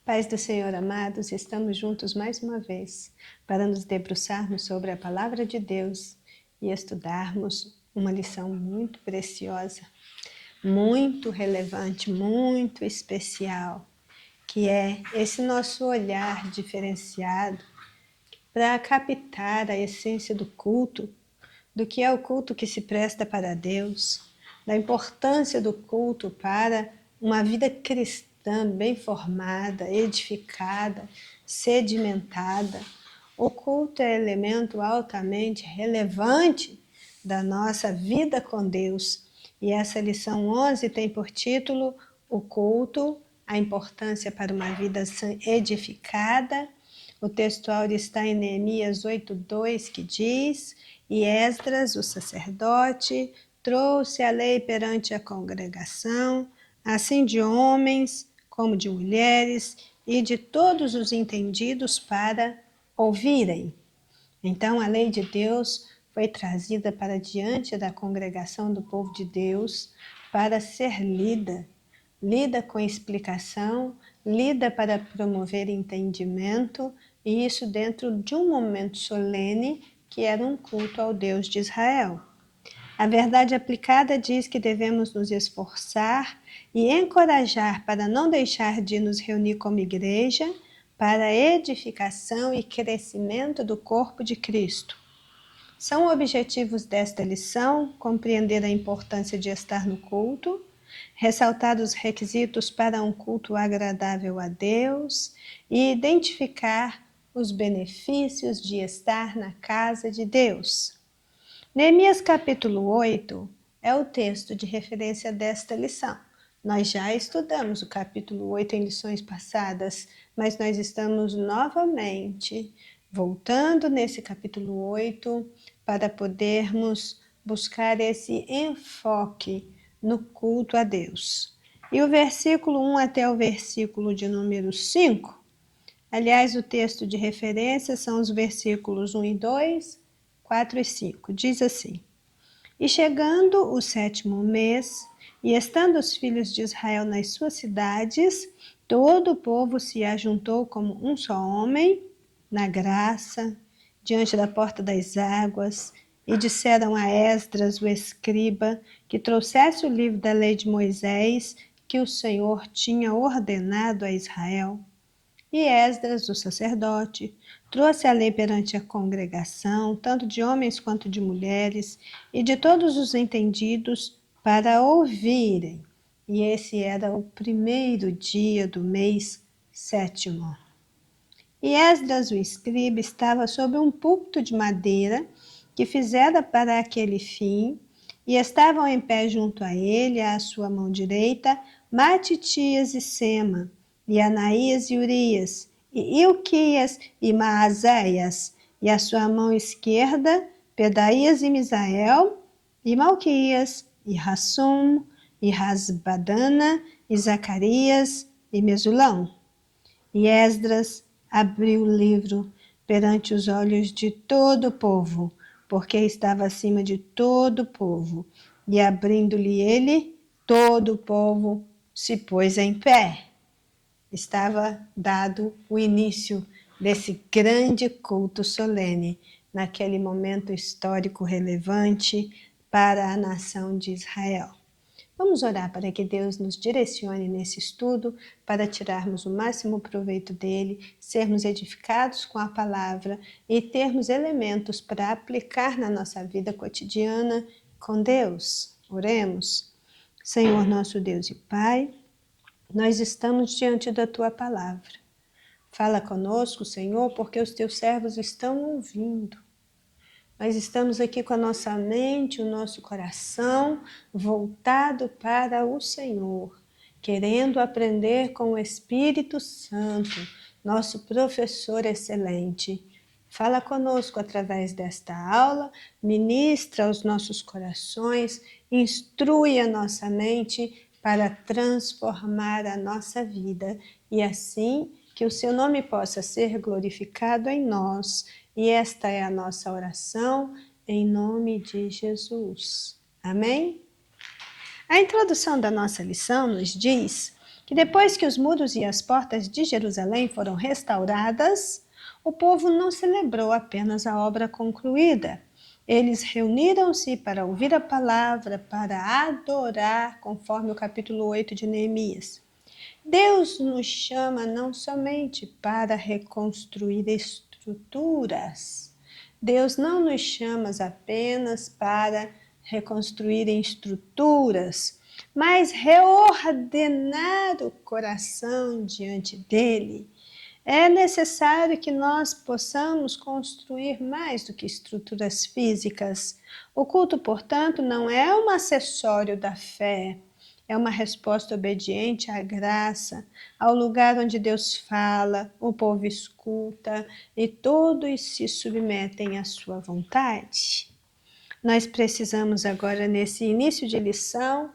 Paz do Senhor, amados, estamos juntos mais uma vez para nos debruçarmos sobre a Palavra de Deus e estudarmos uma lição muito preciosa, muito relevante, muito especial, que é esse nosso olhar diferenciado para captar a essência do culto, do que é o culto que se presta para Deus, da importância do culto para uma vida cristã bem formada, edificada, sedimentada. O culto é elemento altamente relevante da nossa vida com Deus. E essa lição 11 tem por título o culto, a importância para uma vida edificada. O texto áureo está em Neemias 8:2, que diz: E Esdras, o sacerdote, trouxe a lei perante a congregação, assim de homens como de mulheres e de todos os entendidos para ouvirem. Então a lei de Deus foi trazida para diante da congregação do povo de Deus para ser lida com explicação, lida para promover entendimento, e isso dentro de um momento solene que era um culto ao Deus de Israel. A verdade aplicada diz que devemos nos esforçar e encorajar para não deixar de nos reunir como igreja para a edificação e crescimento do corpo de Cristo. São objetivos desta lição compreender a importância de estar no culto, ressaltar os requisitos para um culto agradável a Deus e identificar os benefícios de estar na casa de Deus. Neemias capítulo 8 é o texto de referência desta lição. Nós já estudamos o capítulo 8 em lições passadas, mas nós estamos novamente voltando nesse capítulo 8 para podermos buscar esse enfoque no culto a Deus. E o versículo 1 até o versículo de número 5, aliás, o texto de referência são os versículos 1 e 2, 4 e 5. Diz assim: E chegando o 7º mês, e estando os filhos de Israel nas suas cidades, todo o povo se ajuntou como um só homem, na graça, diante da porta das águas, e disseram a Esdras, o escriba, que trouxesse o livro da lei de Moisés, que o Senhor tinha ordenado a Israel. E Esdras, o sacerdote, trouxe a lei perante a congregação, tanto de homens quanto de mulheres, e de todos os entendidos, para ouvirem. E esse era o primeiro dia do mês 7º. E Esdras, o escriba, estava sobre um púlpito de madeira que fizera para aquele fim, e estavam em pé junto a ele, à sua mão direita, Matitias e Sema, e Anaías e Urias, e Ilquias e Maazéias, e à sua mão esquerda, Pedaías e Misael, e Malquias, e Rassum, e Rasbadana, e Zacarias, e Mesulão. E Esdras abriu o livro perante os olhos de todo o povo, porque estava acima de todo o povo. E abrindo-lhe ele, todo o povo se pôs em pé. Estava dado o início desse grande culto solene, naquele momento histórico relevante para a nação de Israel. Vamos orar para que Deus nos direcione nesse estudo, para tirarmos o máximo proveito dele, sermos edificados com a palavra e termos elementos para aplicar na nossa vida cotidiana com Deus. Oremos. Senhor nosso Deus e Pai, nós estamos diante da Tua palavra. Fala conosco, Senhor, porque os Teus servos estão ouvindo. Nós estamos aqui com a nossa mente, o nosso coração voltado para o Senhor, querendo aprender com o Espírito Santo, nosso professor excelente. Fala conosco através desta aula, ministra aos nossos corações, instrui a nossa mente para transformar a nossa vida e assim que o seu nome possa ser glorificado em nós. E esta é a nossa oração, em nome de Jesus. Amém? A introdução da nossa lição nos diz que depois que os muros e as portas de Jerusalém foram restauradas, o povo não celebrou apenas a obra concluída. Eles reuniram-se para ouvir a palavra, para adorar, conforme o capítulo 8 de Neemias. Deus nos chama não somente para reconstruir estruturas. Deus não nos chama apenas para reconstruir estruturas, mas reordenar o coração diante dele. É necessário que nós possamos construir mais do que estruturas físicas. O culto, portanto, não é um acessório da fé, é uma resposta obediente à graça, ao lugar onde Deus fala, o povo escuta e todos se submetem à sua vontade. Nós precisamos agora, nesse início de lição,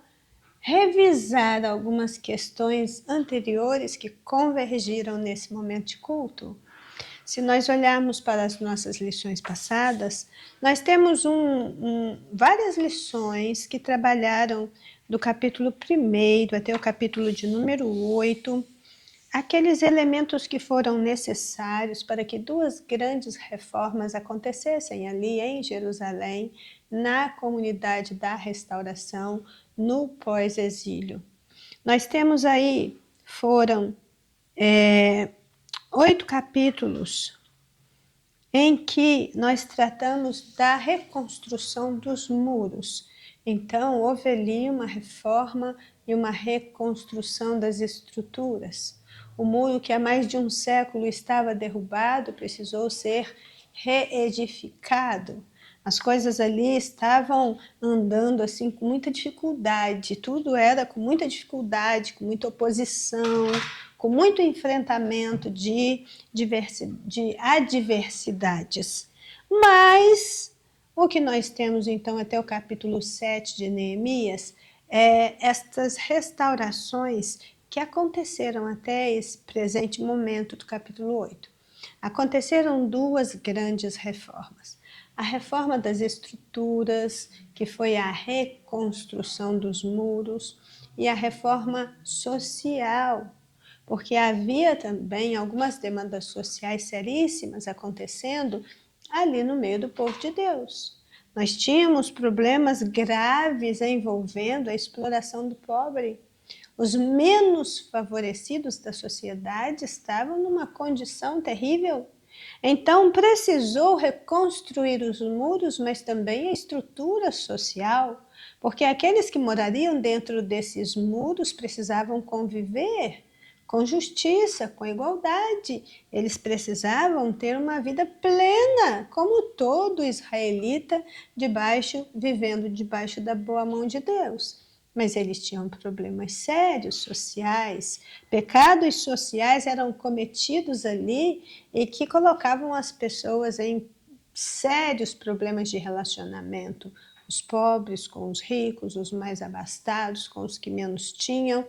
revisar algumas questões anteriores que convergiram nesse momento de culto. Se nós olharmos para as nossas lições passadas, nós temos várias lições que trabalharam do capítulo 1 até o capítulo de número 8, aqueles elementos que foram necessários para que duas grandes reformas acontecessem ali em Jerusalém, na comunidade da restauração, no pós-exílio. Nós temos aí, foram 8 capítulos em que nós tratamos da reconstrução dos muros. Então, houve ali uma reforma e uma reconstrução das estruturas. O muro que há mais de um século estava derrubado precisou ser reedificado. As coisas ali estavam andando assim com muita dificuldade, tudo era com muita dificuldade, com muita oposição, com muito enfrentamento de adversidades. Mas o que nós temos então até o capítulo 7 de Neemias é estas restaurações que aconteceram até esse presente momento do capítulo 8. Aconteceram duas grandes reformas. A reforma das estruturas, que foi a reconstrução dos muros, e a reforma social, porque havia também algumas demandas sociais seríssimas acontecendo ali no meio do povo de Deus. Nós tínhamos problemas graves envolvendo a exploração do pobre. Os menos favorecidos da sociedade estavam numa condição terrível. Então precisou reconstruir os muros, mas também a estrutura social, porque aqueles que morariam dentro desses muros precisavam conviver com justiça, com igualdade. Eles precisavam ter uma vida plena, como todo israelita, vivendo debaixo da boa mão de Deus. Mas eles tinham problemas sérios, sociais, pecados sociais eram cometidos ali e que colocavam as pessoas em sérios problemas de relacionamento. Os pobres com os ricos, os mais abastados com os que menos tinham.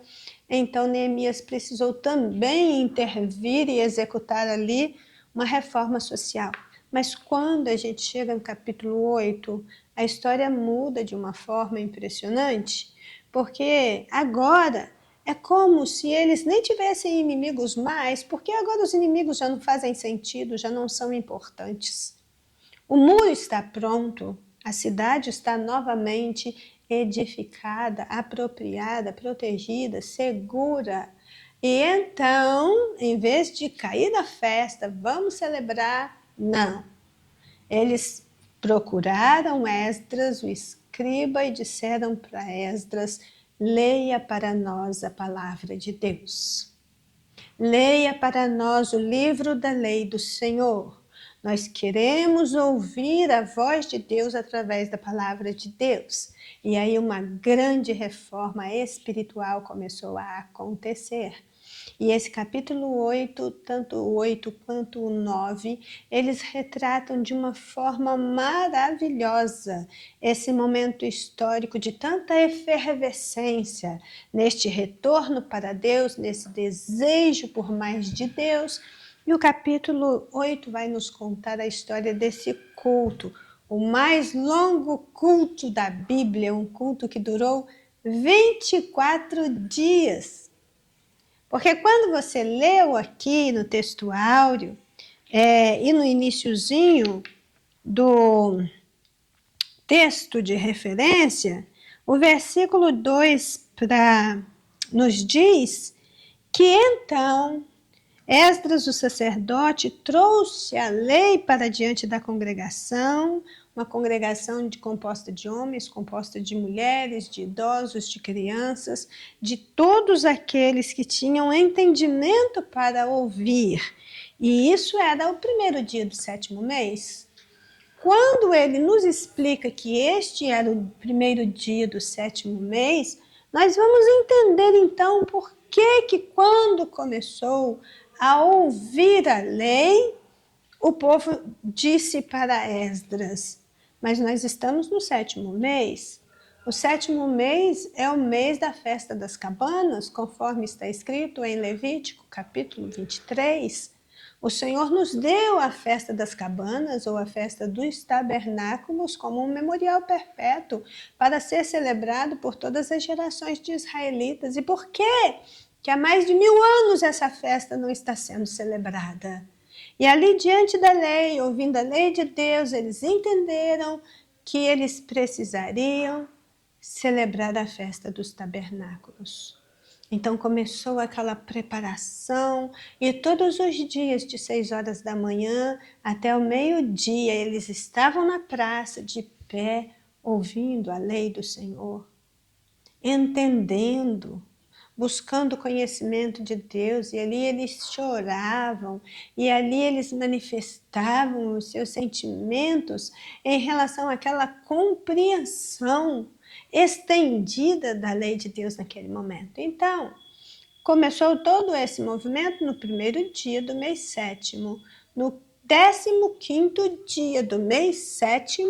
Então Neemias precisou também intervir e executar ali uma reforma social. Mas quando a gente chega no capítulo 8, a história muda de uma forma impressionante, porque agora é como se eles nem tivessem inimigos mais, porque agora os inimigos já não fazem sentido, já não são importantes. O muro está pronto, a cidade está novamente edificada, apropriada, protegida, segura. E então, em vez de cair na festa, vamos celebrar, não. Eles procuraram Esdras, o escriba, e disseram para Esdras: leia para nós a palavra de Deus. Leia para nós o livro da lei do Senhor. Nós queremos ouvir a voz de Deus através da palavra de Deus. E aí uma grande reforma espiritual começou a acontecer. E esse capítulo 8, tanto o 8 quanto o 9, eles retratam de uma forma maravilhosa esse momento histórico de tanta efervescência, neste retorno para Deus, nesse desejo por mais de Deus. E o capítulo 8 vai nos contar a história desse culto, o mais longo culto da Bíblia, um culto que durou 24 dias. Porque quando você leu aqui no texto áureo, e no iniciozinho do texto de referência, o versículo 2 nos diz que então Esdras, o sacerdote, trouxe a lei para diante da congregação, uma congregação composta de homens, composta de mulheres, de idosos, de crianças, de todos aqueles que tinham entendimento para ouvir. E isso era o primeiro dia do 7º mês. Quando ele nos explica que este era o primeiro dia do 7º mês, nós vamos entender então por que quando começou a ouvir a lei, o povo disse para Esdras, mas nós estamos no 7º mês. O 7º mês é o mês da festa das cabanas, conforme está escrito em Levítico, capítulo 23. O Senhor nos deu a festa das cabanas ou a festa dos tabernáculos como um memorial perpétuo para ser celebrado por todas as gerações de israelitas. E por quê? Que há mais de 1000 anos essa festa não está sendo celebrada. E ali diante da lei, ouvindo a lei de Deus, eles entenderam que eles precisariam celebrar a festa dos tabernáculos. Então começou aquela preparação e todos os dias de 6 horas da manhã até o meio-dia eles estavam na praça de pé ouvindo a lei do Senhor, entendendo, buscando o conhecimento de Deus, e ali eles choravam, e ali eles manifestavam os seus sentimentos em relação àquela compreensão estendida da lei de Deus naquele momento. Então, começou todo esse movimento no primeiro dia do mês 7º. No 15º dia do mês 7º,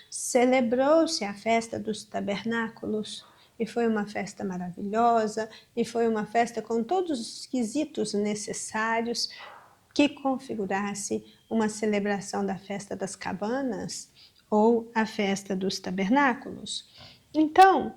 celebrou-se a festa dos tabernáculos. E foi uma festa maravilhosa, e foi uma festa com todos os quesitos necessários que configurasse uma celebração da festa das cabanas ou a festa dos tabernáculos. Então,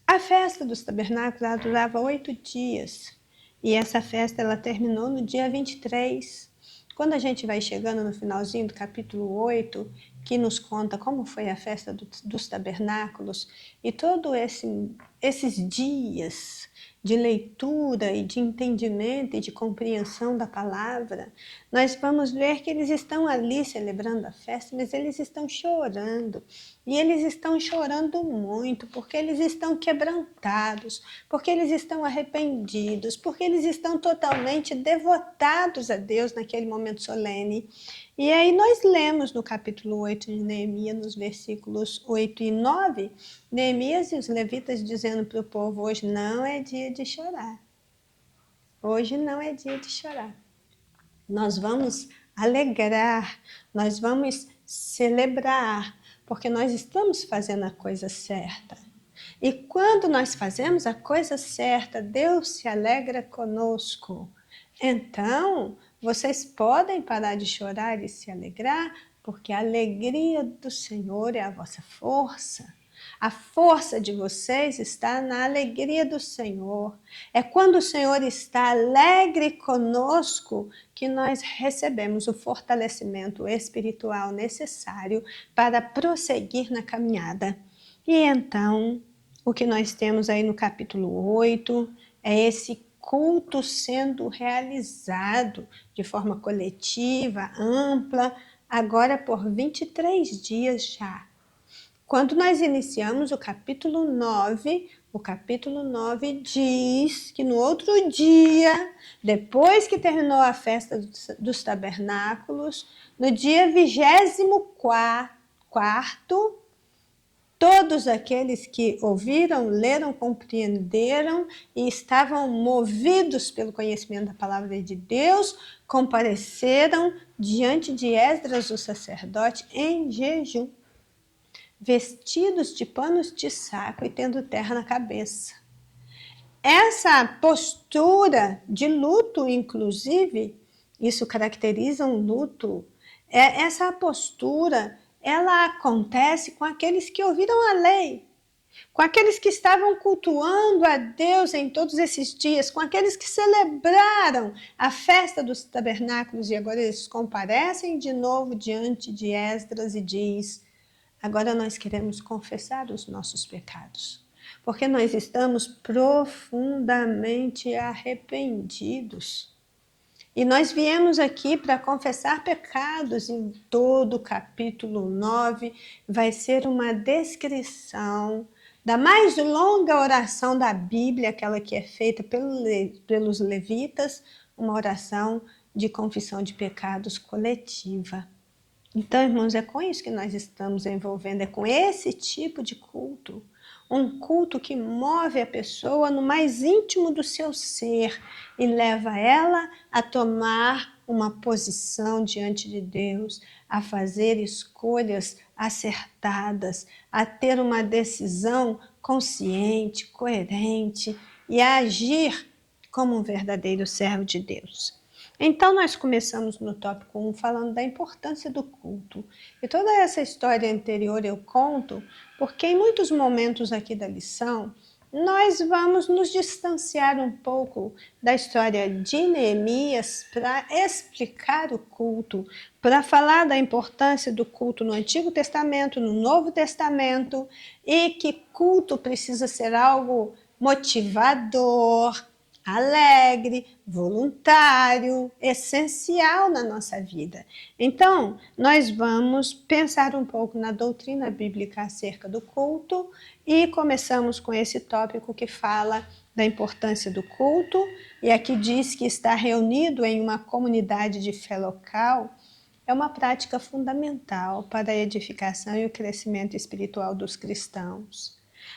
a festa dos tabernáculos ela durava 8 dias, e essa festa ela terminou no dia 23. Quando a gente vai chegando no finalzinho do capítulo 8, que nos conta como foi a festa dos tabernáculos, e todos esses dias de leitura e de entendimento e de compreensão da palavra, nós vamos ver que eles estão ali celebrando a festa, mas eles estão chorando. E eles estão chorando muito, porque eles estão quebrantados, porque eles estão arrependidos, porque eles estão totalmente devotados a Deus naquele momento solene. E aí nós lemos no capítulo 8 de Neemias, nos versículos 8 e 9, Neemias e os levitas dizendo para o povo, hoje não é dia de chorar. Hoje não é dia de chorar. Nós vamos alegrar, nós vamos celebrar, porque nós estamos fazendo a coisa certa. E quando nós fazemos a coisa certa, Deus se alegra conosco. Então, vocês podem parar de chorar e se alegrar, porque a alegria do Senhor é a vossa força. A força de vocês está na alegria do Senhor. É quando o Senhor está alegre conosco que nós recebemos o fortalecimento espiritual necessário para prosseguir na caminhada. E então, o que nós temos aí no capítulo 8 é esse culto sendo realizado de forma coletiva, ampla, agora por 23 dias já. Quando nós iniciamos o capítulo 9 diz que no outro dia, depois que terminou a festa dos tabernáculos, no dia 24º, todos aqueles que ouviram, leram, compreenderam e estavam movidos pelo conhecimento da palavra de Deus, compareceram diante de Esdras, o sacerdote, em jejum, vestidos de panos de saco e tendo terra na cabeça. Essa postura de luto, inclusive, isso caracteriza um luto, essa postura ela acontece com aqueles que ouviram a lei. com aqueles que estavam cultuando a Deus em todos esses dias, com aqueles que celebraram a festa dos tabernáculos, e agora eles comparecem de novo diante de Esdras e diz: agora nós queremos confessar os nossos pecados, porque nós estamos profundamente arrependidos. E nós viemos aqui para confessar pecados. Em todo o capítulo 9 vai ser uma descrição da mais longa oração da Bíblia, aquela que é feita pelos levitas, uma oração de confissão de pecados coletiva. Então, irmãos, é com isso que nós estamos envolvendo, é com esse tipo de culto. Um culto que move a pessoa no mais íntimo do seu ser e leva ela a tomar uma posição diante de Deus, a fazer escolhas acertadas, a ter uma decisão consciente, coerente e a agir como um verdadeiro servo de Deus. Então, nós começamos no tópico 1 falando da importância do culto. E toda essa história anterior eu conto porque em muitos momentos aqui da lição, nós vamos nos distanciar um pouco da história de Neemias para explicar o culto, para falar da importância do culto no Antigo Testamento, no Novo Testamento, e que culto precisa ser algo motivador, alegre, voluntário, essencial na nossa vida. Então, nós vamos pensar um pouco na doutrina bíblica acerca do culto e começamos com esse tópico que fala da importância do culto, e aqui diz que estar reunido em uma comunidade de fé local é uma prática fundamental para a edificação e o crescimento espiritual dos cristãos.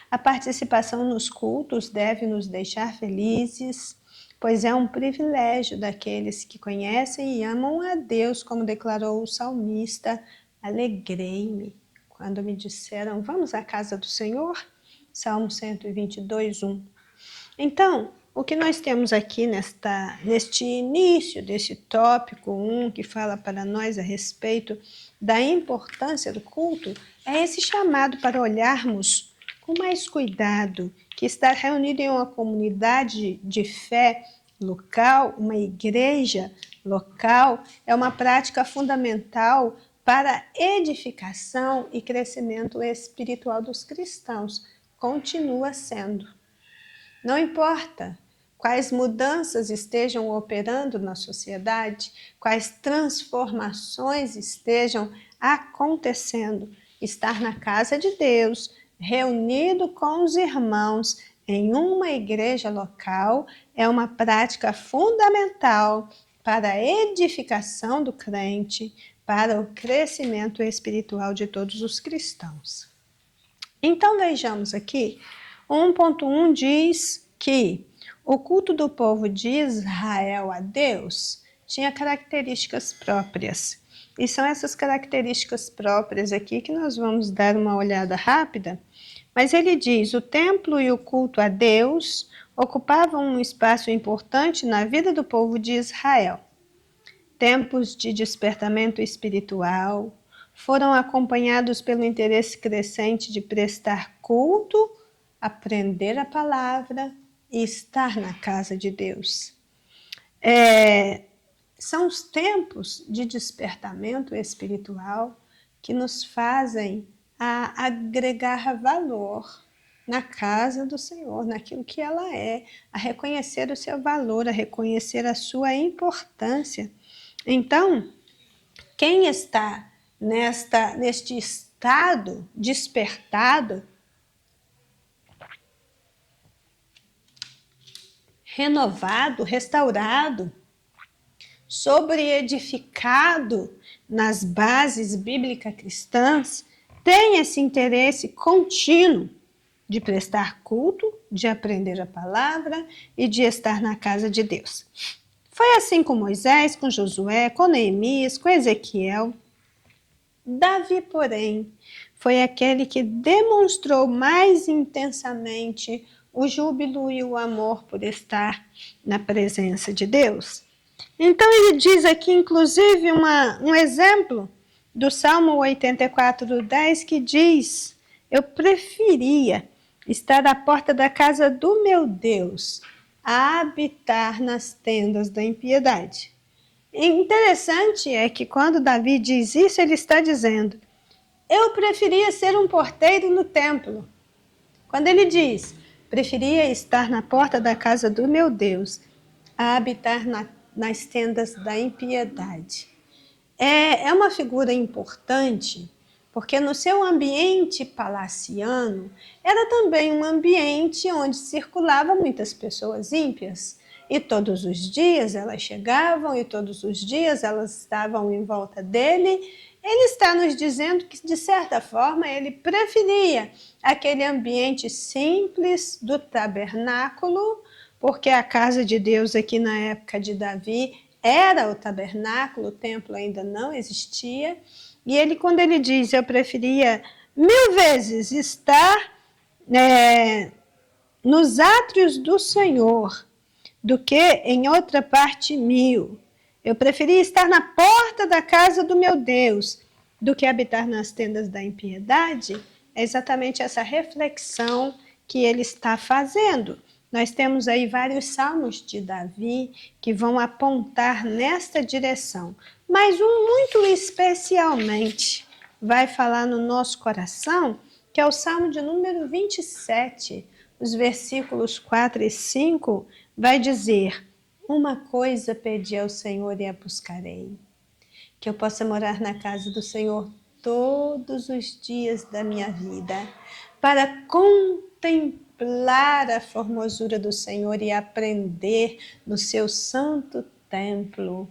A participação nos cultos deve nos deixar felizes, pois é um privilégio daqueles que conhecem e amam a Deus, como declarou o salmista: alegrei-me quando me disseram, vamos à casa do Senhor? Salmo 122, 1. Então, o que nós temos aqui neste início desse tópico 1, que fala para nós a respeito da importância do culto, é esse chamado para olharmos com mais cuidado, que estar reunido em uma comunidade de fé local, uma igreja local, é uma prática fundamental para a edificação e crescimento espiritual dos cristãos. Continua sendo. Não importa quais mudanças estejam operando na sociedade, quais transformações estejam acontecendo, estar na casa de Deus, reunido com os irmãos em uma igreja local, é uma prática fundamental para a edificação do crente, para o crescimento espiritual de todos os cristãos. Então vejamos aqui, 1.1 diz que o culto do povo de Israel a Deus tinha características próprias. E são essas características próprias aqui que nós vamos dar uma olhada rápida. Mas ele diz, o templo e o culto a Deus ocupavam um espaço importante na vida do povo de Israel. Tempos de despertamento espiritual foram acompanhados pelo interesse crescente de prestar culto, aprender a palavra e estar na casa de Deus. São os tempos de despertamento espiritual que nos fazem a agregar valor na casa do Senhor, naquilo que ela é, a reconhecer o seu valor, a reconhecer a sua importância. Então, quem está neste estado despertado, renovado, restaurado, sobreedificado nas bases bíblicas cristãs, tem esse interesse contínuo de prestar culto, de aprender a palavra e de estar na casa de Deus. Foi assim com Moisés, com Josué, com Neemias, com Ezequiel. Davi, porém, foi aquele que demonstrou mais intensamente o júbilo e o amor por estar na presença de Deus. Então ele diz aqui, inclusive, um exemplo do Salmo 84:10, que diz: eu preferia estar à porta da casa do meu Deus, a habitar nas tendas da impiedade. E interessante é que quando Davi diz isso, ele está dizendo: eu preferia ser um porteiro no templo. Quando ele diz: preferia estar na porta da casa do meu Deus, a habitar nas tendas da impiedade. É uma figura importante, porque no seu ambiente palaciano, era também um ambiente onde circulavam muitas pessoas ímpias. E todos os dias elas chegavam e todos os dias elas estavam em volta dele. Ele está nos dizendo que, de certa forma, ele preferia aquele ambiente simples do tabernáculo, porque a casa de Deus aqui na época de Davi era o tabernáculo, o templo ainda não existia. E ele, quando ele diz, eu preferia 1000 vezes estar nos átrios do Senhor do que em outra parte 1000. Eu preferia estar na porta da casa do meu Deus do que habitar nas tendas da impiedade. É exatamente essa reflexão que ele está fazendo. Nós temos aí vários salmos de Davi que vão apontar nesta direção, mas um muito especialmente vai falar no nosso coração, que é o Salmo de número 27, os versículos 4 e 5, vai dizer: uma coisa pedi ao Senhor e a buscarei, que eu possa morar na casa do Senhor todos os dias da minha vida, para contemplar a formosura do Senhor e aprender no seu santo templo,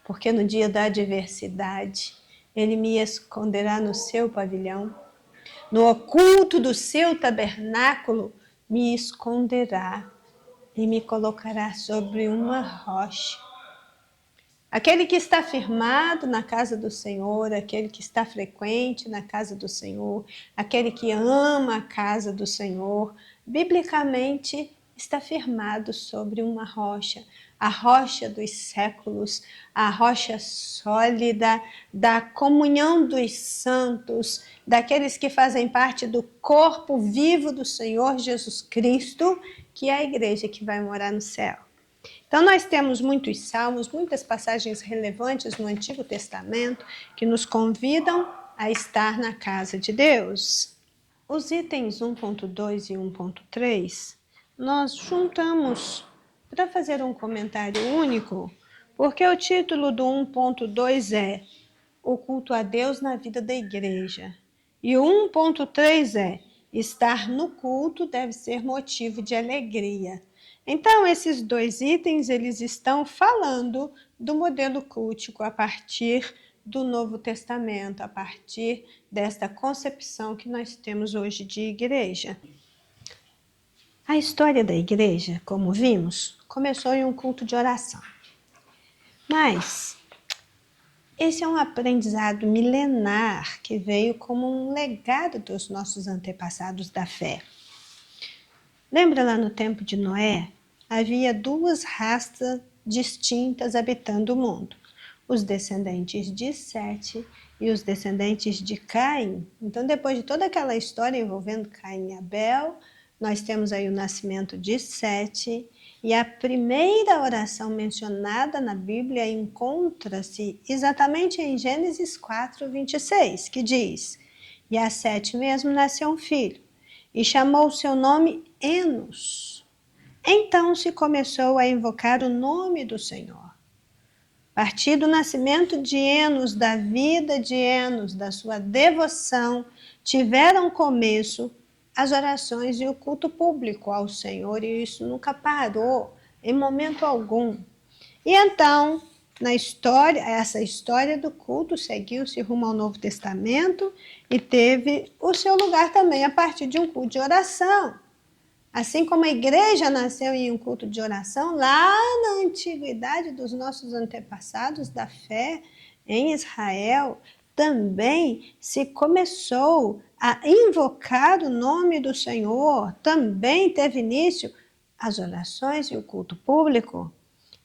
porque no dia da adversidade ele me esconderá no seu pavilhão, no oculto do seu tabernáculo me esconderá e me colocará sobre uma rocha. Aquele que está firmado na casa do Senhor, aquele que está frequente na casa do Senhor, aquele que ama a casa do Senhor, biblicamente está firmado sobre uma rocha, a rocha dos séculos, a rocha sólida da comunhão dos santos, daqueles que fazem parte do corpo vivo do Senhor Jesus Cristo, que é a igreja que vai morar no céu. Então nós temos muitos salmos, muitas passagens relevantes no Antigo Testamento que nos convidam a estar na casa de Deus. Os itens 1.2 e 1.3 nós juntamos para fazer um comentário único, porque o título do 1.2 é o culto a Deus na vida da igreja. E o 1.3 é estar no culto deve ser motivo de alegria. Então, esses dois itens, eles estão falando do modelo cultico a partir do Novo Testamento, a partir desta concepção que nós temos hoje de igreja. A história da igreja, como vimos, começou em um culto de oração. Mas esse é um aprendizado milenar que veio como um legado dos nossos antepassados da fé. Lembra lá no tempo de Noé? Havia 2 raças distintas habitando o mundo. Os descendentes de Sete e os descendentes de Caim. Então, depois de toda aquela história envolvendo Caim e Abel, nós temos aí o nascimento de Sete. E a primeira oração mencionada na Bíblia encontra-se exatamente em Gênesis 4, 26, que diz: e a Sete mesmo nasceu um filho, e chamou o seu nome Enos. Então se começou a invocar o nome do Senhor. A partir do nascimento de Enos, da vida de Enos, da sua devoção, tiveram começo as orações e o culto público ao Senhor, e isso nunca parou, em momento algum. E então, na história, essa história do culto seguiu-se rumo ao Novo Testamento e teve o seu lugar também a partir de um culto de oração. Assim como a igreja nasceu em um culto de oração, lá na antiguidade dos nossos antepassados da fé em Israel, também se começou a invocar o nome do Senhor, também teve início as orações e o culto público.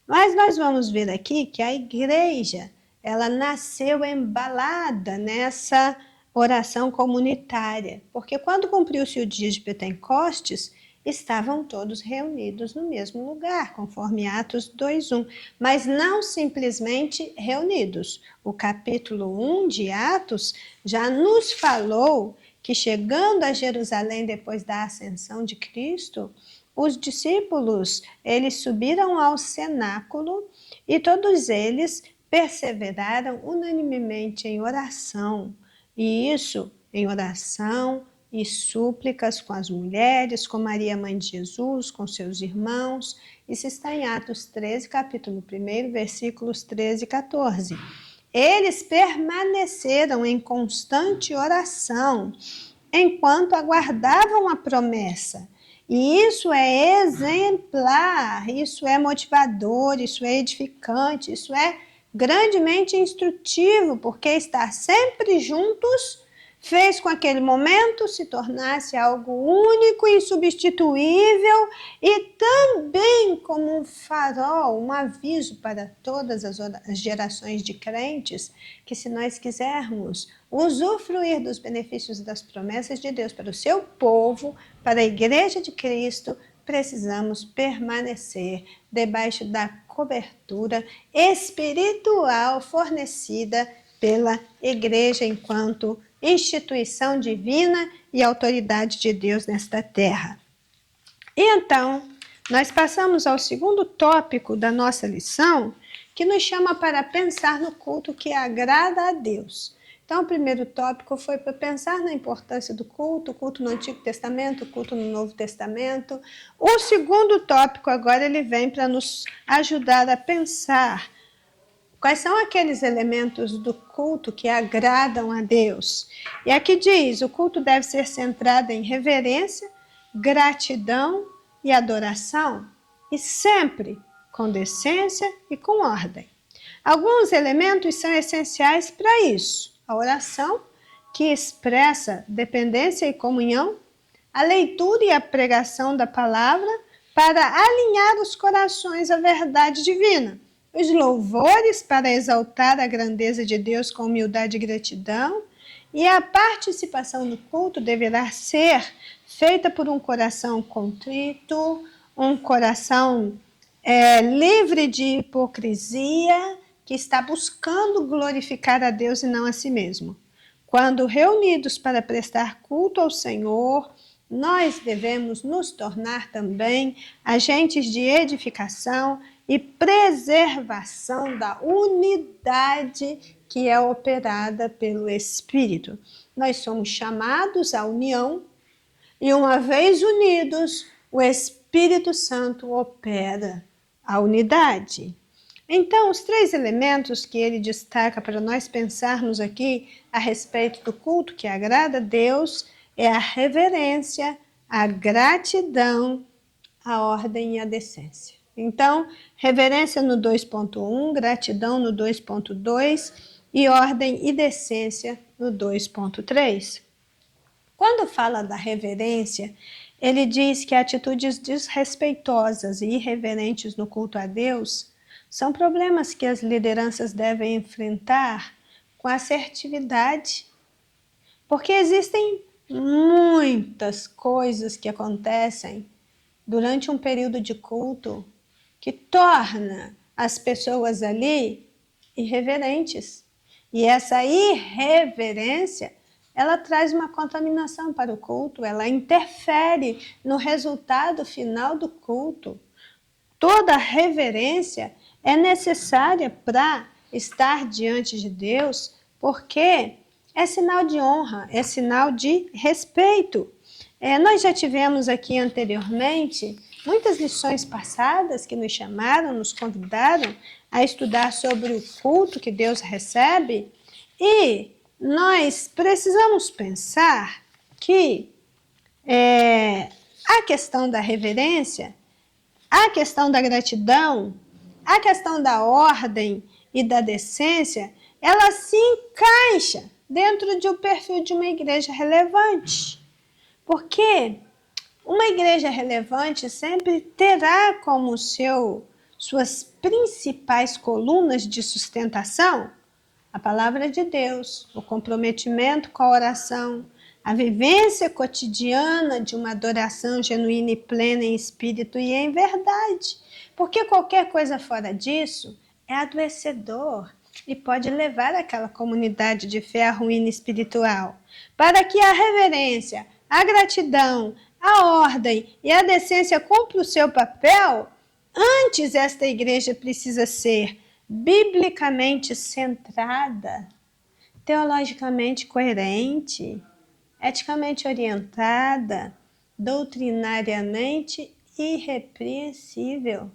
Mas nós vamos ver aqui que a igreja, ela nasceu embalada nessa oração comunitária, porque quando cumpriu-se o dia de Pentecostes, estavam todos reunidos no mesmo lugar, conforme Atos 2:1, mas não simplesmente reunidos. O capítulo 1 de Atos já nos falou que, chegando a Jerusalém depois da ascensão de Cristo, os discípulos, eles subiram ao cenáculo e todos eles perseveraram unanimemente em oração. E isso em oração e súplicas com as mulheres, com Maria, mãe de Jesus, com seus irmãos. Isso está em Atos 13, capítulo 1, versículos 13 e 14. Eles permaneceram em constante oração enquanto aguardavam a promessa. E isso é exemplar, isso é motivador, isso é edificante, isso é grandemente instrutivo, porque estar sempre juntos fez com que aquele momento se tornasse algo único e insubstituível e também como um farol, um aviso para todas as gerações de crentes, que se nós quisermos usufruir dos benefícios das promessas de Deus para o seu povo, para a Igreja de Cristo, precisamos permanecer debaixo da cobertura espiritual fornecida pela Igreja enquanto instituição divina e autoridade de Deus nesta terra. E então, nós passamos ao segundo tópico da nossa lição, que nos chama para pensar no culto que agrada a Deus. Então, o primeiro tópico foi para pensar na importância do culto, o culto no Antigo Testamento, o culto no Novo Testamento. O segundo tópico agora ele vem para nos ajudar a pensar quais são aqueles elementos do culto que agradam a Deus. E aqui diz, o culto deve ser centrado em reverência, gratidão e adoração, e sempre com decência e com ordem. Alguns elementos são essenciais para isso. A oração, que expressa dependência e comunhão, a leitura e a pregação da palavra para alinhar os corações à verdade divina, os louvores para exaltar a grandeza de Deus com humildade e gratidão, e a participação no culto deverá ser feita por um coração contrito, um coração livre de hipocrisia, que está buscando glorificar a Deus e não a si mesmo. Quando reunidos para prestar culto ao Senhor, nós devemos nos tornar também agentes de edificação e preservação da unidade que é operada pelo Espírito. Nós somos chamados à união e, uma vez unidos, o Espírito Santo opera a unidade. Então, os três elementos que ele destaca para nós pensarmos aqui a respeito do culto que agrada a Deus é a reverência, a gratidão, a ordem e a decência. Então, reverência no 2.1, gratidão no 2.2 e ordem e decência no 2.3. Quando fala da reverência, ele diz que atitudes desrespeitosas e irreverentes no culto a Deus são problemas que as lideranças devem enfrentar com assertividade, porque existem muitas coisas que acontecem durante um período de culto que torna as pessoas ali irreverentes. E essa irreverência, ela traz uma contaminação para o culto, ela interfere no resultado final do culto. Toda reverência é necessária para estar diante de Deus, porque é sinal de honra, é sinal de respeito. Nós já tivemos aqui anteriormente muitas lições passadas que nos chamaram, nos convidaram a estudar sobre o culto que Deus recebe, e nós precisamos pensar que a questão da reverência, a questão da gratidão, a questão da ordem e da decência, ela se encaixa dentro do perfil de uma igreja relevante. Porque uma igreja relevante sempre terá como suas principais colunas de sustentação a palavra de Deus, o comprometimento com a oração, a vivência cotidiana de uma adoração genuína e plena em espírito e em verdade. Porque qualquer coisa fora disso é adoecedor e pode levar aquela comunidade de fé à ruína espiritual. Para que a reverência, a gratidão, a ordem e a decência cumpram o seu papel, antes esta igreja precisa ser biblicamente centrada, teologicamente coerente, eticamente orientada, doutrinariamente irrepreensível.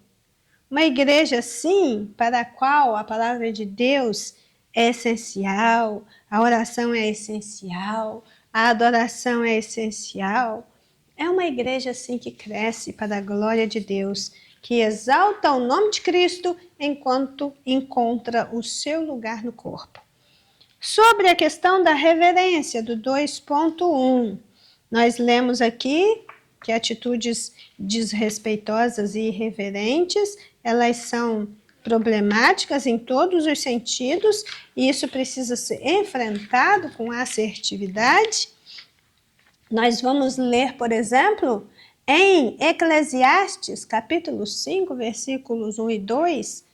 Uma igreja, sim, para a qual a palavra de Deus é essencial, a oração é essencial, a adoração é essencial. É uma igreja, sim, que cresce para a glória de Deus, que exalta o nome de Cristo enquanto encontra o seu lugar no corpo. Sobre a questão da reverência, do 2.1, nós lemos aqui que atitudes desrespeitosas e irreverentes, elas são problemáticas em todos os sentidos, e isso precisa ser enfrentado com assertividade. Nós vamos ler, por exemplo, em Eclesiastes, capítulo 5, versículos 1 e 2,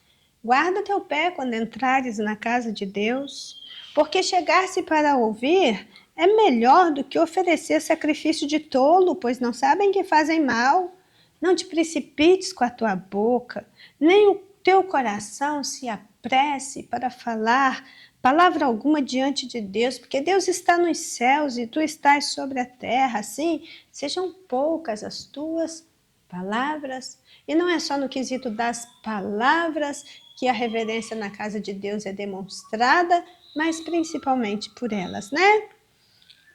guarda teu pé quando entrares na casa de Deus, porque chegar-se para ouvir é melhor do que oferecer sacrifício de tolo, pois não sabem que fazem mal. Não te precipites com a tua boca, nem o teu coração se apresse para falar palavra alguma diante de Deus, porque Deus está nos céus e tu estás sobre a terra. Assim, sejam poucas as tuas palavras. E não é só no quesito das palavras que a reverência na casa de Deus é demonstrada, mas principalmente por elas, né?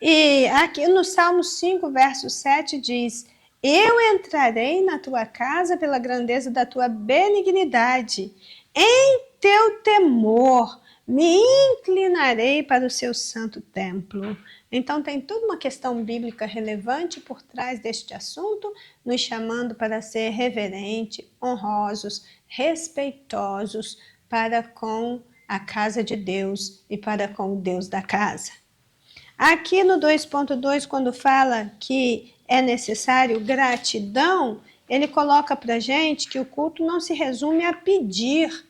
E aqui no Salmo 5, verso 7 diz: eu entrarei na tua casa pela grandeza da tua benignidade. Em teu temor me inclinarei para o seu santo templo. Então tem toda uma questão bíblica relevante por trás deste assunto, nos chamando para ser reverente, honrosos, respeitosos para com a casa de Deus e para com o Deus da casa. Aqui no 2.2, quando fala que é necessário gratidão, ele coloca para a gente que o culto não se resume a pedir,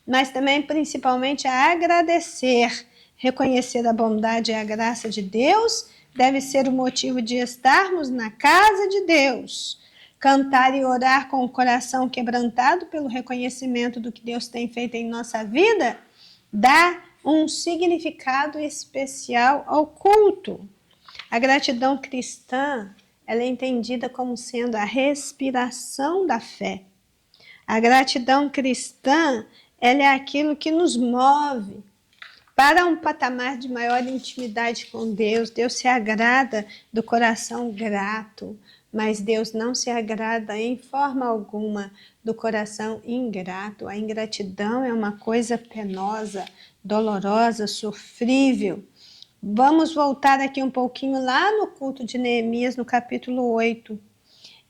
mas também principalmente a agradecer. Reconhecer a bondade e a graça de Deus deve ser o motivo de estarmos na casa de Deus. Cantar e orar com o coração quebrantado pelo reconhecimento do que Deus tem feito em nossa vida dá um significado especial ao culto. A gratidão cristã, ela é entendida como sendo a respiração da fé. A gratidão cristã, ela é aquilo que nos move para um patamar de maior intimidade com Deus. Deus se agrada do coração grato, mas Deus não se agrada em forma alguma do coração ingrato. A ingratidão é uma coisa penosa, dolorosa, sofrível. Vamos voltar aqui um pouquinho lá no culto de Neemias, no capítulo 8.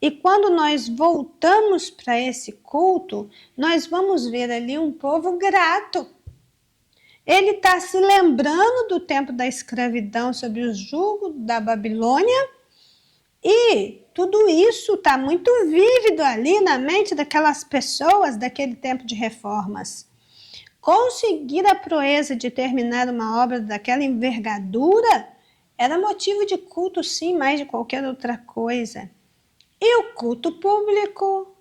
E quando nós voltamos para esse culto, nós vamos ver ali um povo grato. Ele está se lembrando do tempo da escravidão sob o jugo da Babilônia, e tudo isso está muito vívido ali na mente daquelas pessoas daquele tempo de reformas. Conseguir a proeza de terminar uma obra daquela envergadura era motivo de culto, sim, mais de qualquer outra coisa. E o culto público,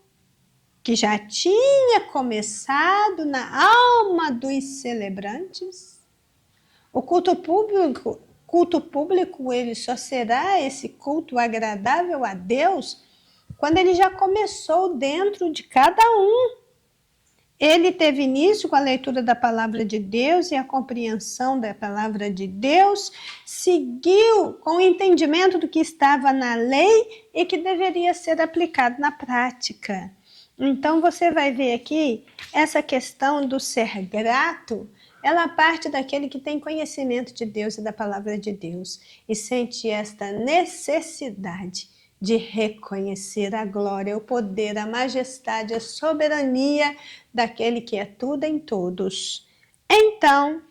que já tinha começado na alma dos celebrantes, o culto público, ele só será esse culto agradável a Deus quando ele já começou dentro de cada um. Ele teve início com a leitura da palavra de Deus e a compreensão da palavra de Deus, seguiu com o entendimento do que estava na lei e que deveria ser aplicado na prática. Então você vai ver aqui essa questão do ser grato, ela parte daquele que tem conhecimento de Deus e da palavra de Deus e sente esta necessidade de reconhecer a glória, o poder, a majestade, a soberania daquele que é tudo em todos. Então,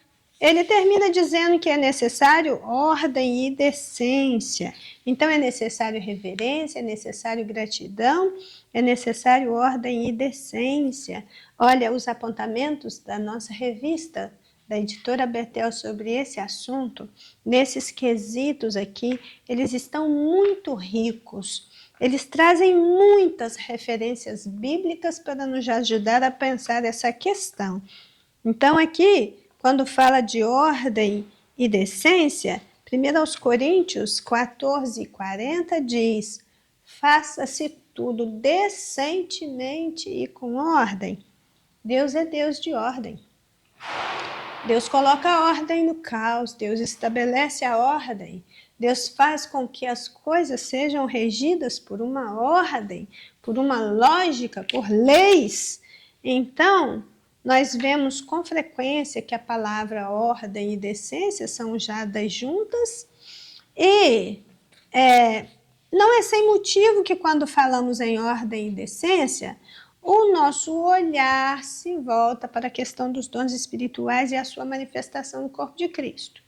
ele termina dizendo que é necessário ordem e decência. Então é necessário reverência, é necessário gratidão, é necessário ordem e decência. Olha, os apontamentos da nossa revista, da editora Betel, sobre esse assunto, nesses quesitos aqui, eles estão muito ricos. Eles trazem muitas referências bíblicas para nos ajudar a pensar essa questão. Então aqui, quando fala de ordem e decência, 1 Coríntios 14:40 diz: faça-se tudo decentemente e com ordem. Deus é Deus de ordem. Deus coloca a ordem no caos, Deus estabelece a ordem, Deus faz com que as coisas sejam regidas por uma ordem, por uma lógica, por leis. Então, nós vemos com frequência que a palavra ordem e decência são usadas juntas e não é sem motivo que quando falamos em ordem e decência, o nosso olhar se volta para a questão dos dons espirituais e a sua manifestação no corpo de Cristo.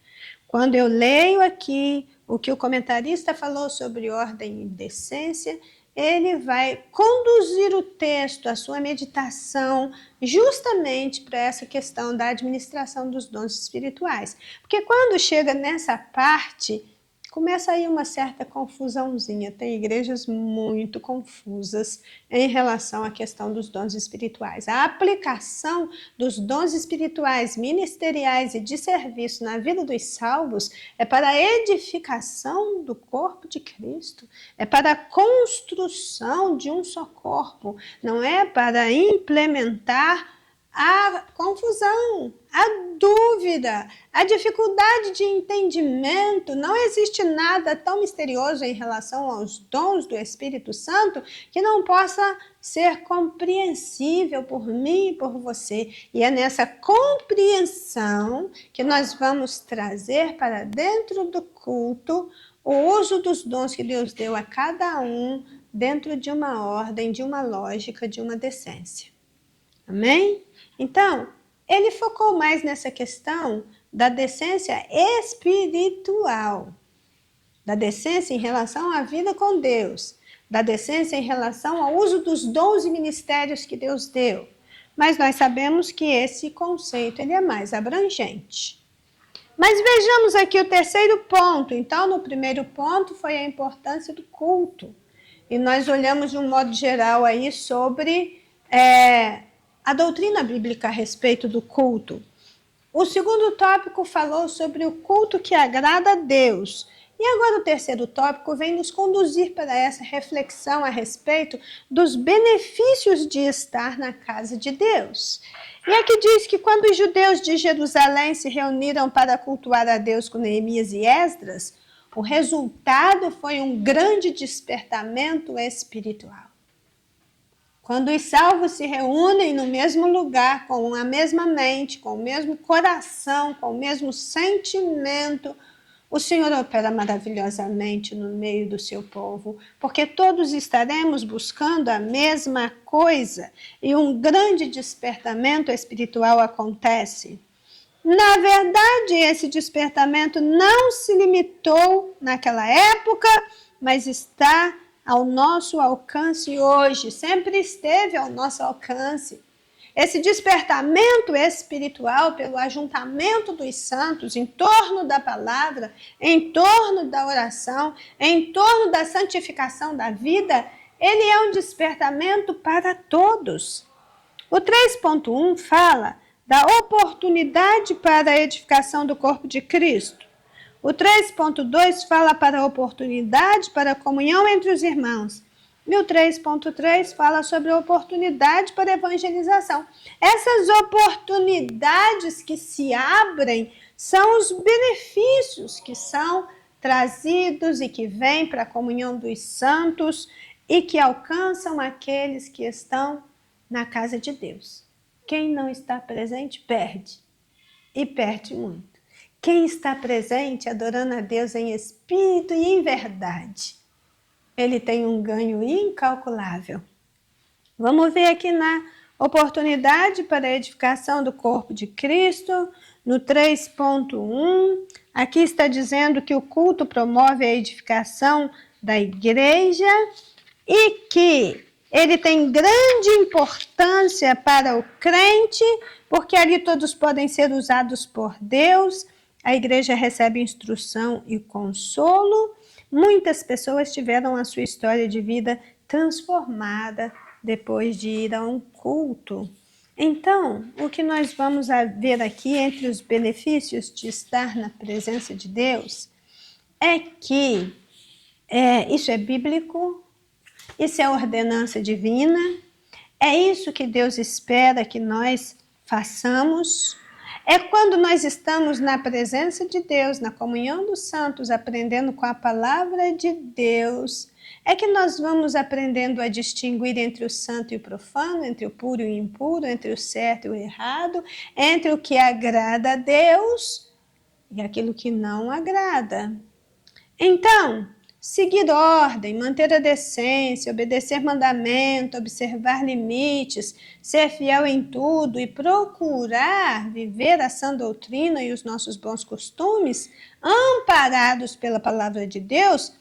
Quando eu leio aqui o que o comentarista falou sobre ordem e decência, ele vai conduzir o texto, a sua meditação, justamente para essa questão da administração dos dons espirituais. Porque quando chega nessa parte, começa aí uma certa confusãozinha. Tem igrejas muito confusas em relação à questão dos dons espirituais. A aplicação dos dons espirituais, ministeriais e de serviço na vida dos salvos é para a edificação do corpo de Cristo, é para a construção de um só corpo, não é para implementar a confusão, a dúvida, a dificuldade de entendimento. Não existe nada tão misterioso em relação aos dons do Espírito Santo que não possa ser compreensível por mim e por você. E é nessa compreensão que nós vamos trazer para dentro do culto o uso dos dons que Deus deu a cada um dentro de uma ordem, de uma lógica, de uma decência. Amém? Então, ele focou mais nessa questão da decência espiritual, da decência em relação à vida com Deus, da decência em relação ao uso dos dons e ministérios que Deus deu. Mas nós sabemos que esse conceito ele é mais abrangente. Mas vejamos aqui o terceiro ponto. Então, no primeiro ponto foi a importância do culto. E nós olhamos de um modo geral aí sobre a doutrina bíblica a respeito do culto. O segundo tópico falou sobre o culto que agrada a Deus. E agora o terceiro tópico vem nos conduzir para essa reflexão a respeito dos benefícios de estar na casa de Deus. E aqui diz que quando os judeus de Jerusalém se reuniram para cultuar a Deus com Neemias e Esdras, o resultado foi um grande despertamento espiritual. Quando os salvos se reúnem no mesmo lugar, com a mesma mente, com o mesmo coração, com o mesmo sentimento, o Senhor opera maravilhosamente no meio do seu povo, porque todos estaremos buscando a mesma coisa e um grande despertamento espiritual acontece. Na verdade, esse despertamento não se limitou naquela época, mas está ao nosso alcance hoje, sempre esteve ao nosso alcance. Esse despertamento espiritual pelo ajuntamento dos santos em torno da palavra, em torno da oração, em torno da santificação da vida, ele é um despertamento para todos. O 3.1 fala da oportunidade para a edificação do corpo de Cristo. O 3.2 fala para a oportunidade para a comunhão entre os irmãos. E o 3.3 fala sobre a oportunidade para a evangelização. Essas oportunidades que se abrem são os benefícios que são trazidos e que vêm para a comunhão dos santos e que alcançam aqueles que estão na casa de Deus. Quem não está presente, perde. E perde muito. Quem está presente, adorando a Deus em espírito e em verdade, ele tem um ganho incalculável. Vamos ver aqui na oportunidade para a edificação do corpo de Cristo, no 3.1, aqui está dizendo que o culto promove a edificação da igreja e que ele tem grande importância para o crente, porque ali todos podem ser usados por Deus, a igreja recebe instrução e consolo. Muitas pessoas tiveram a sua história de vida transformada depois de ir a um culto. Então, o que nós vamos ver aqui entre os benefícios de estar na presença de Deus é que isso é bíblico, isso é ordenança divina, é isso que Deus espera que nós façamos. É quando nós estamos na presença de Deus, na comunhão dos santos, aprendendo com a palavra de Deus, é que nós vamos aprendendo a distinguir entre o santo e o profano, entre o puro e o impuro, entre o certo e o errado, entre o que agrada a Deus e aquilo que não agrada. Então, seguir ordem, manter a decência, obedecer mandamento, observar limites, ser fiel em tudo e procurar viver a sã doutrina e os nossos bons costumes, amparados pela palavra de Deus,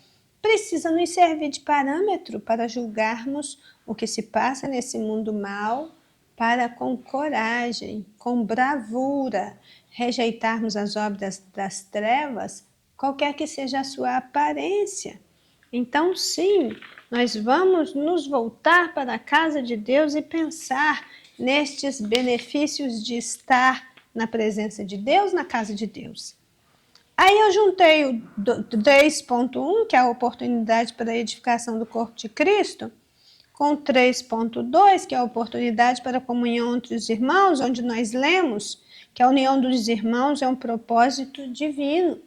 precisa nos servir de parâmetro para julgarmos o que se passa nesse mundo mal, para com coragem, com bravura, rejeitarmos as obras das trevas, qualquer que seja a sua aparência. Então, sim, nós vamos nos voltar para a casa de Deus e pensar nestes benefícios de estar na presença de Deus, na casa de Deus. Aí eu juntei o 3.1, que é a oportunidade para a edificação do corpo de Cristo, com 3.2, que é a oportunidade para a comunhão entre os irmãos, onde nós lemos que a união dos irmãos é um propósito divino.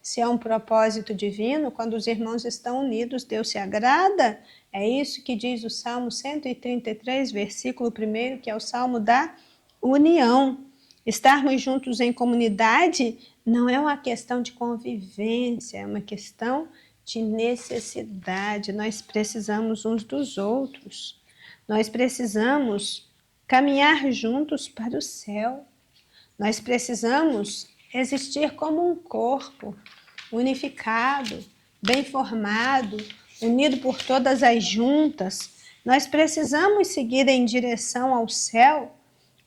Se é um propósito divino, quando os irmãos estão unidos, Deus se agrada. É isso que diz o Salmo 133, versículo 1, que é o Salmo da união. Estarmos juntos em comunidade não é uma questão de convivência, é uma questão de necessidade. Nós precisamos uns dos outros. Nós precisamos caminhar juntos para o céu. Nós precisamos existir como um corpo, unificado, bem formado, unido por todas as juntas. Nós precisamos seguir em direção ao céu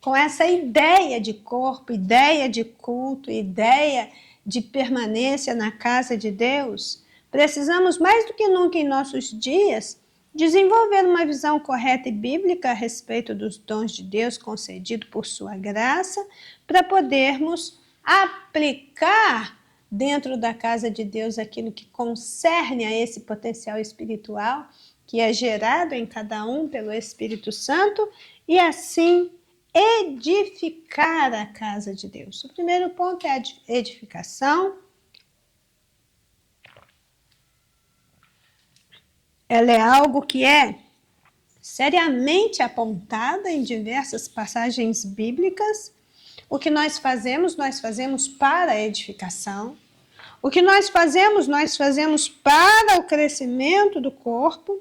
com essa ideia de corpo, ideia de culto, ideia de permanência na casa de Deus. Precisamos, mais do que nunca em nossos dias, desenvolver uma visão correta e bíblica a respeito dos dons de Deus concedido por sua graça, para podermos aplicar dentro da casa de Deus aquilo que concerne a esse potencial espiritual que é gerado em cada um pelo Espírito Santo e assim edificar a casa de Deus. O primeiro ponto é a edificação. Ela é algo que é seriamente apontada em diversas passagens bíblicas. O que nós fazemos para a edificação. O que nós fazemos para o crescimento do corpo.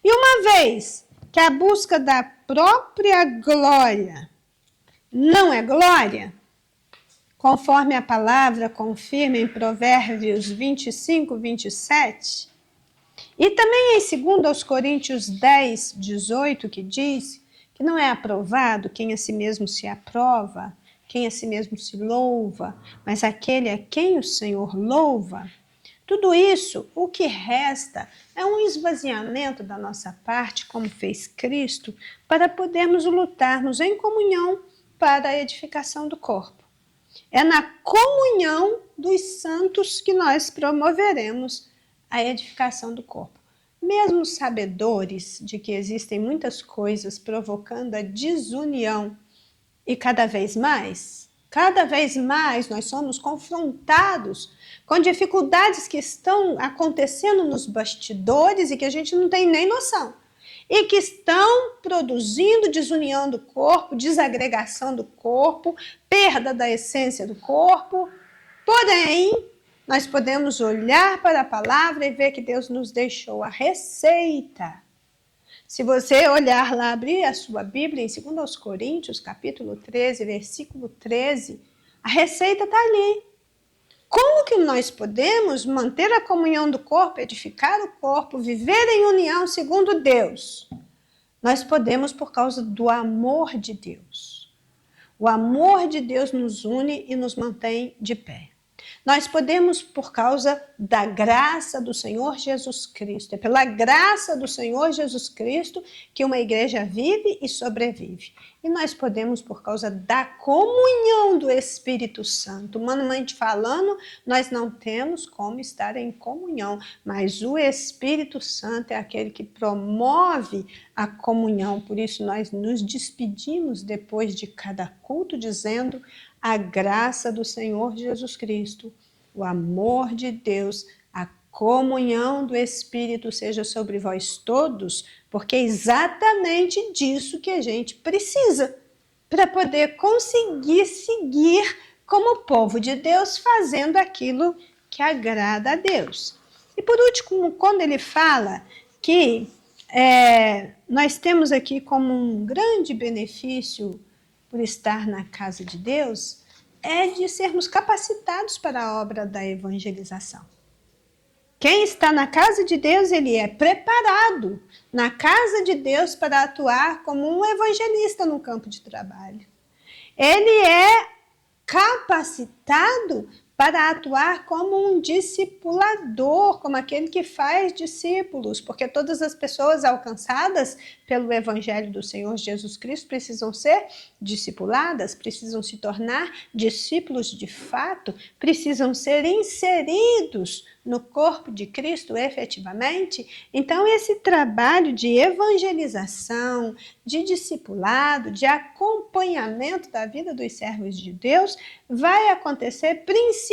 E uma vez que a busca da própria glória não é glória, conforme a palavra confirma em Provérbios 25, 27, e também em 2 Coríntios 10, 18, que diz que não é aprovado quem a si mesmo se aprova, quem a si mesmo se louva, mas aquele a quem o Senhor louva. Tudo isso, o que resta é um esvaziamento da nossa parte, como fez Cristo, para podermos lutarmos em comunhão para a edificação do corpo. É na comunhão dos santos que nós promoveremos a edificação do corpo. Mesmo sabedores de que existem muitas coisas provocando a desunião e cada vez mais nós somos confrontados com dificuldades que estão acontecendo nos bastidores e que a gente não tem nem noção. E que estão produzindo desunião do corpo, desagregação do corpo, perda da essência do corpo. Porém, nós podemos olhar para a palavra e ver que Deus nos deixou a receita. Se você olhar lá, abrir a sua Bíblia em 2 Coríntios, capítulo 13, versículo 13, A receita está ali. Como que nós podemos manter a comunhão do corpo, edificar o corpo, viver em união segundo Deus? Nós podemos por causa do amor de Deus. O amor de Deus nos une e nos mantém de pé. Nós podemos por causa da graça do Senhor Jesus Cristo. É pela graça do Senhor Jesus Cristo que uma igreja vive e sobrevive. E nós podemos por causa da comunhão do Espírito Santo. Humanamente falando, nós não temos como estar em comunhão, mas o Espírito Santo é aquele que promove a comunhão. Por isso nós nos despedimos depois de cada culto dizendo: a graça do Senhor Jesus Cristo, o amor de Deus, a comunhão do Espírito seja sobre vós todos, porque é exatamente disso que a gente precisa para poder conseguir seguir como povo de Deus, fazendo aquilo que agrada a Deus. E por último, quando ele fala que nós temos aqui como um grande benefício por estar na casa de Deus, é de sermos capacitados para a obra da evangelização. Quem está na casa de Deus, ele é preparado na casa de Deus para atuar como um evangelista no campo de trabalho. Ele é capacitado para atuar como um discipulador, como aquele que faz discípulos, porque todas as pessoas alcançadas pelo Evangelho do Senhor Jesus Cristo precisam ser discipuladas, precisam se tornar discípulos de fato, precisam ser inseridos no corpo de Cristo efetivamente. Então esse trabalho de evangelização, de discipulado, de acompanhamento da vida dos servos de Deus vai acontecer principalmente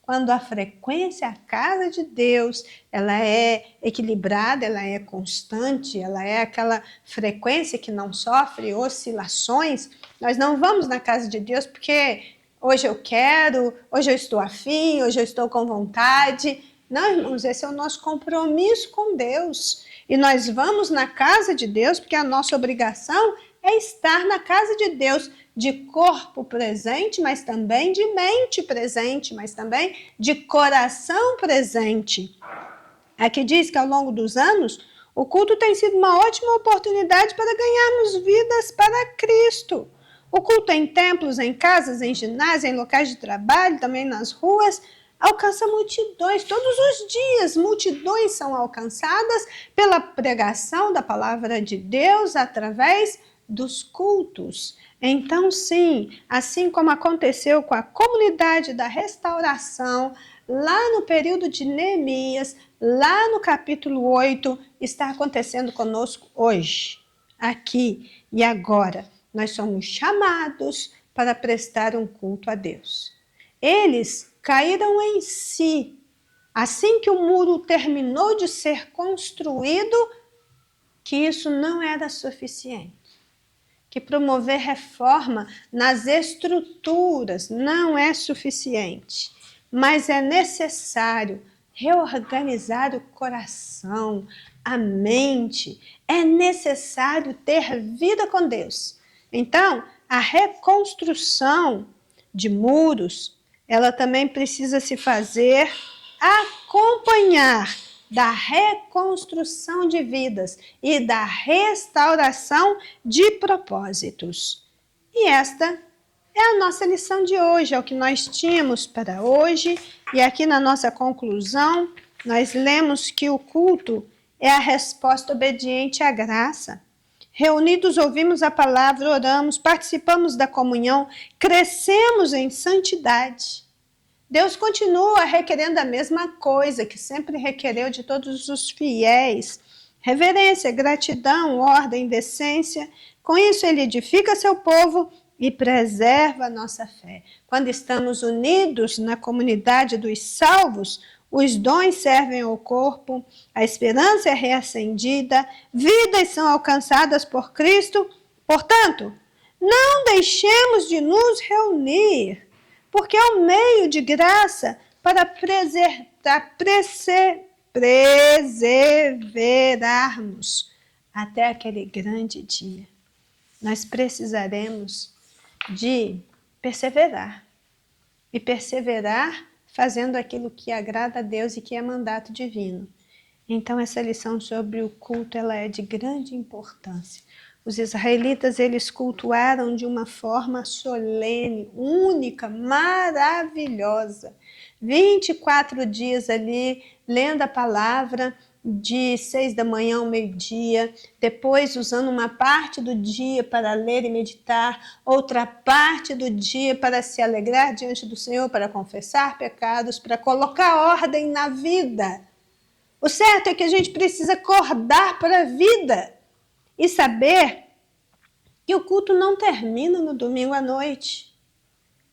quando a frequência à casa de Deus ela é equilibrada, ela é constante, ela é aquela frequência que não sofre oscilações. Nós não vamos na casa de Deus porque hoje eu quero, hoje eu estou afim, hoje eu estou com vontade. Não, irmãos, esse é o nosso compromisso com Deus. E nós vamos na casa de Deus porque a nossa obrigação é estar na casa de Deus, de corpo presente, mas também de mente presente, mas também de coração presente. Aqui diz que ao longo dos anos, o culto tem sido uma ótima oportunidade para ganharmos vidas para Cristo. O culto em templos, em casas, em ginásios, em locais de trabalho, também nas ruas, alcança multidões. Todos os dias, multidões são alcançadas pela pregação da palavra de Deus através dos cultos. Então, sim, assim como aconteceu com a comunidade da restauração, lá no período de Neemias, lá no capítulo 8, está acontecendo conosco hoje, aqui e agora. Nós somos chamados para prestar um culto a Deus. Eles caíram em si. Assim que o muro terminou de ser construído, que isso não era suficiente. Que promover reforma nas estruturas não é suficiente, mas é necessário reorganizar o coração, a mente, é necessário ter vida com Deus. Então, a reconstrução de muros, ela também precisa se fazer acompanhar da reconstrução de vidas e da restauração de propósitos. E esta é a nossa lição de hoje, é o que nós tínhamos para hoje. E aqui na nossa conclusão, nós lemos que o culto é a resposta obediente à graça. Reunidos ouvimos a palavra, oramos, participamos da comunhão, crescemos em santidade. Deus continua requerendo a mesma coisa que sempre requereu de todos os fiéis: reverência, gratidão, ordem, decência. Com isso, ele edifica seu povo e preserva a nossa fé. Quando estamos unidos na comunidade dos salvos, os dons servem ao corpo, a esperança é reacendida, vidas são alcançadas por Cristo. Portanto, não deixemos de nos reunir, porque é um meio de graça para perseverarmos até aquele grande dia. Nós precisaremos de perseverar. E perseverar fazendo aquilo que agrada a Deus e que é mandato divino. Então essa lição sobre o culto, ela é de grande importância. Os israelitas, eles cultuaram de uma forma solene, única, maravilhosa. 24 dias ali, lendo a palavra, de 6 da manhã ao meio-dia, depois usando uma parte do dia para ler e meditar, outra parte do dia para se alegrar diante do Senhor, para confessar pecados, para colocar ordem na vida. O certo é que a gente precisa acordar para a vida e saber que o culto não termina no domingo à noite.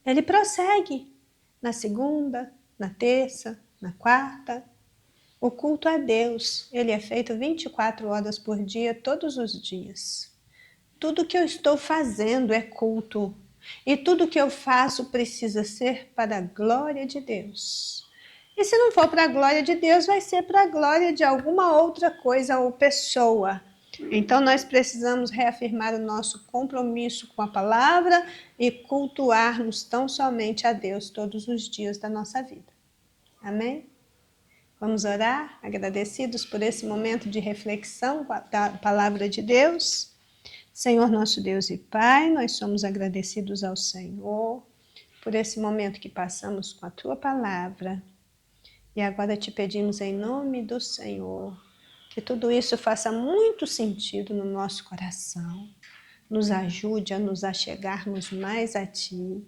Ele prossegue na segunda, na terça, na quarta. O culto a Deus, ele é feito 24 horas por dia, todos os dias. Tudo que eu estou fazendo é culto. E tudo que eu faço precisa ser para a glória de Deus. E se não for para a glória de Deus, vai ser para a glória de alguma outra coisa ou pessoa. Então nós precisamos reafirmar o nosso compromisso com a palavra e cultuarmos tão somente a Deus todos os dias da nossa vida. Amém? Vamos orar, agradecidos por esse momento de reflexão da palavra de Deus. Senhor nosso Deus e Pai, nós somos agradecidos ao Senhor por esse momento que passamos com a Tua palavra. E agora te pedimos em nome do Senhor, que tudo isso faça muito sentido no nosso coração. Nos ajude a nos achegarmos mais a Ti,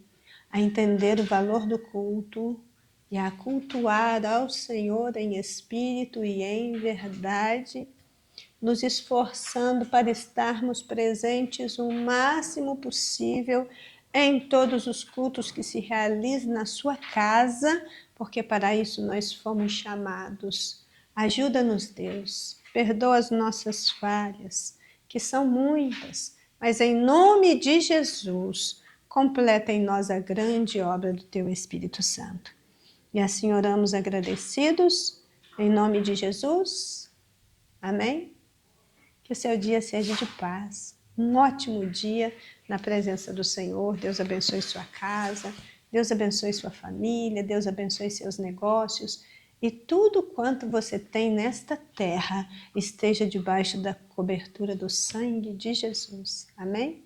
a entender o valor do culto, e a cultuar ao Senhor em espírito e em verdade, nos esforçando para estarmos presentes o máximo possível em todos os cultos que se realizam na sua casa, porque para isso nós fomos chamados. Ajuda-nos, Deus, perdoa as nossas falhas, que são muitas, mas em nome de Jesus, completa em nós a grande obra do Teu Espírito Santo. E assim oramos agradecidos, em nome de Jesus. Amém? Que o seu dia seja de paz. Um ótimo dia na presença do Senhor. Deus abençoe sua casa, Deus abençoe sua família, Deus abençoe seus negócios. E tudo quanto você tem nesta terra esteja debaixo da cobertura do sangue de Jesus. Amém?